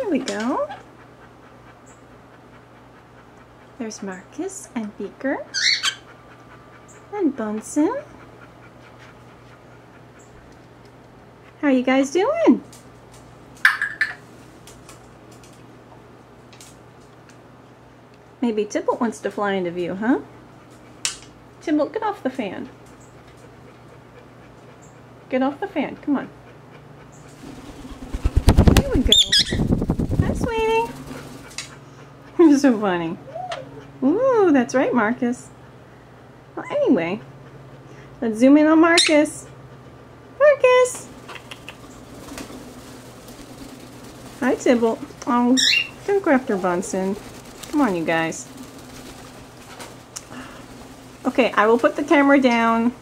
There we go. There's Marcus and Beaker and Bunsen. How you guys doing? Maybe Tybalt wants to fly into view, huh? Tybalt, get off the fan. Get off the fan, come on. There we go. Hi, sweetie. You're so funny. Ooh, that's right, Marcus. Well, anyway, let's zoom in on Marcus. Marcus! Hi, Tybalt. Oh, don't go after Bunsen. Come on, you guys. Okay, I will put the camera down.